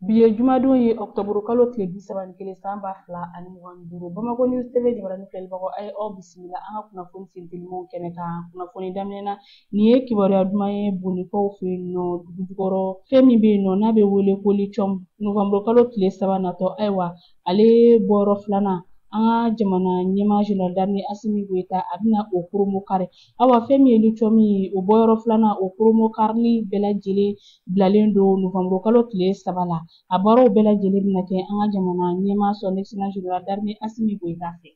Biye jumadon ye octobre kalo tile 31 san 2025 Bamako News TV jabarani filɛlibaga a ye aw bisimila an ka kunnafoni sentelimanw kɛnɛ kan. Kunnafoni daminɛ na nin ye kibaruya duman ye Bonikaw fɛ yen nɔ dugu jukɔrɔ fɛn min bɛ yen nɔ n'a bɛ wele ko lithium novembre kalo tile 3 natɔ ayiwa ale bɔyɔrɔ filanan an ka jamana ɲɛmaa General Dramane Asimi Goyita a bɛna o promo kari. Awa fɛn min ye lithium ye o bɔyɔrɔ filanan o promo karili bɛɛ lajɛlen bilalen don novembre kalo tile 3 la. A baaraw bɛɛ lajɛlen bɛna kɛ an ka jamana ɲɛmaa son excellence General Dramane Asimi Goyita fɛ.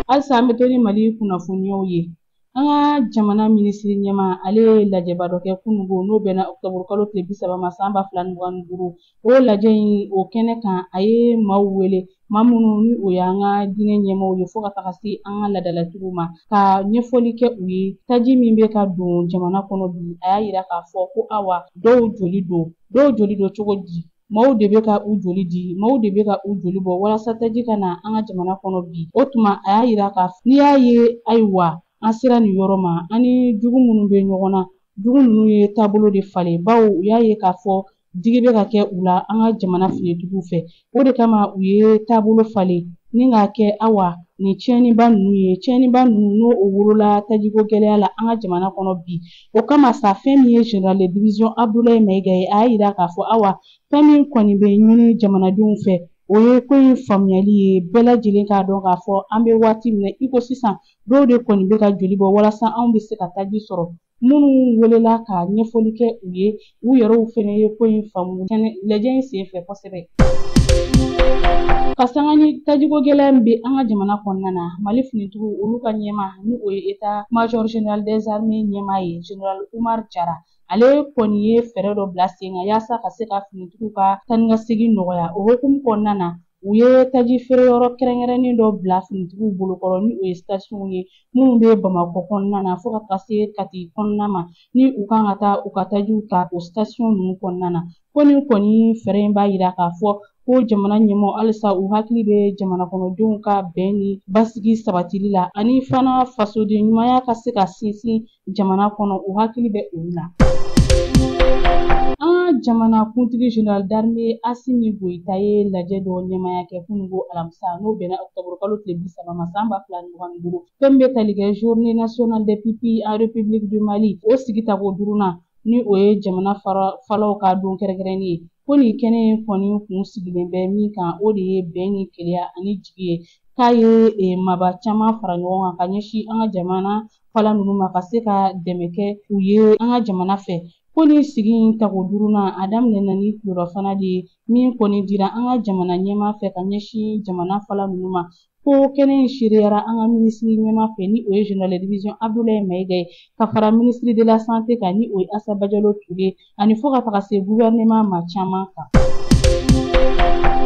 Halisa an bɛ to ni Mali kunnafoniyaw ye. An ka jamana minisiri ɲɛmaa ale ye lajɛba dɔ kɛ kunungo n'o bɛnna octobre kalo tile 30 ma san 2025. O lajɛ in o kɛnɛ kan a ye maaw wele maa minnu ni o y'an ka diinɛ ɲɛmaaw ye fo ka taga se an ka ladalatigiw ma ka ɲɛfɔli kɛ u ye taji min bɛ ka don jamana kɔnɔ bi a y'a yira k'a fɔ ko awa dɔw joli don cogo di maaw de bɛ ka u joli di maaw de bɛ ka u joli bɔ walasa taji ka na an ka jamana kɔnɔ bi o tuma a y'a yira k'a fɔ n'i y'a ye ayiwa an sera nin yɔrɔ ma an ni jugu minnu bɛ ɲɔgɔn na jugu ninnu ye taabolo de falen bawo u y'a ye k'a fɔ digi bɛ ka kɛ u la an ka jamana finitigiw fɛ o de kama u ye taabolo falen ni k'a kɛ awa nin tiɲɛniba ninnu n'o o wolola tajiko gɛlɛya la an ka jamana kɔnɔ bi o kama sa fɛn min ye General de division Abdoulaye Maiga ye a y'a yira k'a fɔ awa fɛn min kɔni bɛ ɲini jamanadenw fɛ o ye ko in faamuyali ye bɛɛ lajɛlen k'a dɔn k'a fɔ an bɛ waati min na i ko sisan dɔw de kɔni bɛ ka joli bɔ walasa anw bɛ se ka taji sɔrɔ minnu welela ka ɲɛfɔli kɛ u ye u yɛrɛw fɛnɛ ye ko in faamu lajɛ in senfɛ kosɛbɛ. Ka sanga ni tajiko gɛlɛya min bɛ an ka jamana kɔnɔna na Mali finitigiw olu ka ɲɛmaa ni o ye État Major Général des Armées ɲɛmaa ye Général Umar Jara ale kɔni ye fɛɛrɛ dɔ bila sen kan yaasa ka se ka finitigiw ka taa ni ka segin nɔgɔya o hukumu kɔnɔna na u ye taji feere yɔrɔ kɛrɛnkɛrɛnnen dɔ bila finitigiw bolokɔrɔ ni o ye station ye minnu bɛ Bamakɔ kɔnɔna na fo ka taa se Kati kɔnɔna ma ni u kan ka taa u ka tajiw ta o station ninnu kɔnɔna na ko nin kɔni fɛɛrɛ in b'a yira k'a fɔ ko jamana ɲɛmaaw halisa u hakili bɛ jamana kɔnɔdenw ka bɛn ni basigi sabatili la ani fana fasoden ɲumanya ka se ka sinsin jamana kɔnɔ u hakili bɛ olu la. An jamana kuntigi General Dramane Asimi Goyita ye lajɛ dɔ ɲɛmaaya kɛ kunungo alamisa n'o bɛnna octobre kalo tile 30 ma san 2025 fɛn bɛ tali kɛ Journée nationale des pupilles en République du Mali o sigitago 5nan ni o ye jamana falaw ka don kɛrɛnkɛrɛnnen ye ko nin kɛnɛ in kɔni kun sigilen bɛ min kan o de ye bɛn ni keleya ani jigi ye k'a ye maba caman fara ɲɔgɔn kan ka ɲɛsin an ka jamana fala ninnu ma ka se ka dɛmɛ kɛ u ye an ka jamana fɛ ko nin sigi in tago 5nan a daminɛna ni kilorɔfana de ye min kɔni dira an ka jamana ɲɛmaa fɛ ka ɲɛsin jamana fala ninnu ma ko kɛnɛ in sereyara an ka minisiri ɲɛmaa fɛ ni o ye General de division Abdoulaye Maiga ye ka fara ministre de la santé kan ni o ye Assata Bajalo Ture ani fo ka taga se gouvernement ma caman kan.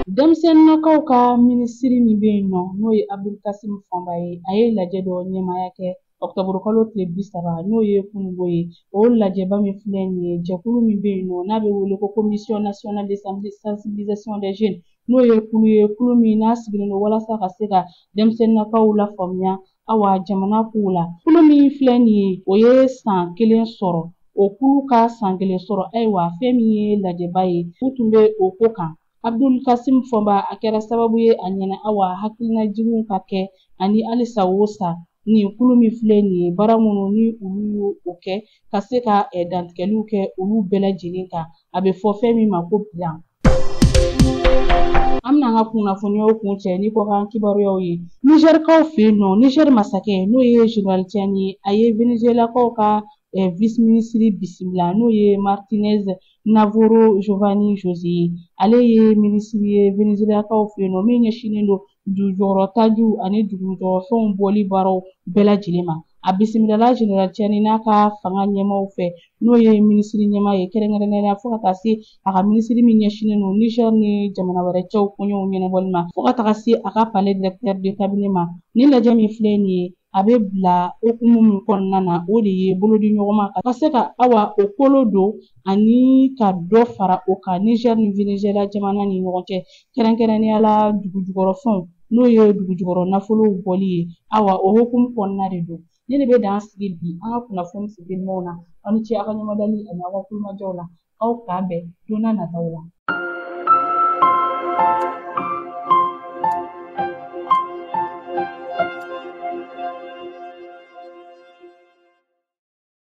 Denmisɛnninnakaw ka minisiri min bɛ yen nɔ n'o ye Abdul Kasim Fɔnba ye a ye lajɛ dɔ ɲɛmaaya kɛ octobre kalo tile 30 n'o ye kunungo ye o lajɛba min filɛ nin ye jɛkulu min bɛ yen nɔ n'a bɛ wele ko commission nationale de sensibilisation des jeunes n'o ye kulu ye kulu min n'a sigilen don walasa ka se ka denmisɛnninnakaw lafaamuya awa jamana kow la kulu min filɛ nin ye o ye san 1 sɔrɔ o kulu ka san 1 sɔrɔ ayiwa fɛn min ye lajɛba ye u tun bɛ o ko kan Abdul Kasim Fɔnba a kɛra sababu ye a ɲɛna awa hakilinajigiw ka kɛ ani halisa o sa nin kulu min filɛ nin ye baara minnu ni olu y'o kɛ ka se ka dantigɛliw kɛ olu bɛɛ lajɛlen kan a bɛ fɔ fɛn min ma ko bilan. An bɛna an ka kunnafoniyaw kun cɛ ni kɔkan kibaruyaw ye Nigerikaw fɛ yen nɔ Niger masakɛ n'o ye Général Tiani a ye Venezuelakaw ka vice ministre bisimila n'o ye Martinez Navarro Giovanni José ye ale ye minisiri ye Venezuelakaw fɛ yen nɔ min ɲɛsinnen don dugujukɔrɔ tajiw ani dugujukɔrɔfɛnw bɔli baaraw bɛɛ lajɛlen ma a bisimilala Général Tiani n'a ka fanga ɲɛmaaw fɛ n'o ye minisiri ɲɛmaa ye kɛrɛnkɛrɛnnenya fo ka taa se a ka minisiri min ɲɛsinnen don Niger ni jamana wɛrɛ cɛw koɲɛw ɲɛnabɔli ma fo ka taga se a ka palais directeur de cabinet ma ni lajɛ min filɛ nin ye a bɛ bila hukumu min kɔnɔna na o de ye bolodi ɲɔgɔnma ka se ka awa o kolo don ani ka dɔ fara o kan Niger ni Venezuela jamana ni ɲɔgɔn cɛ kɛrɛnkɛrɛnnenya la dugujukɔrɔfɛnw n'o ye dugujukɔrɔ nafolow bɔli ye awa o hukumu kɔnɔna de don ne de bɛ dan sigi bi an ka kunnafoni sentelimanw na aw ni ce aw ka ɲɔgɔndali ani aw ka kulomajɔw la aw ka bɛn don n'a nataw la.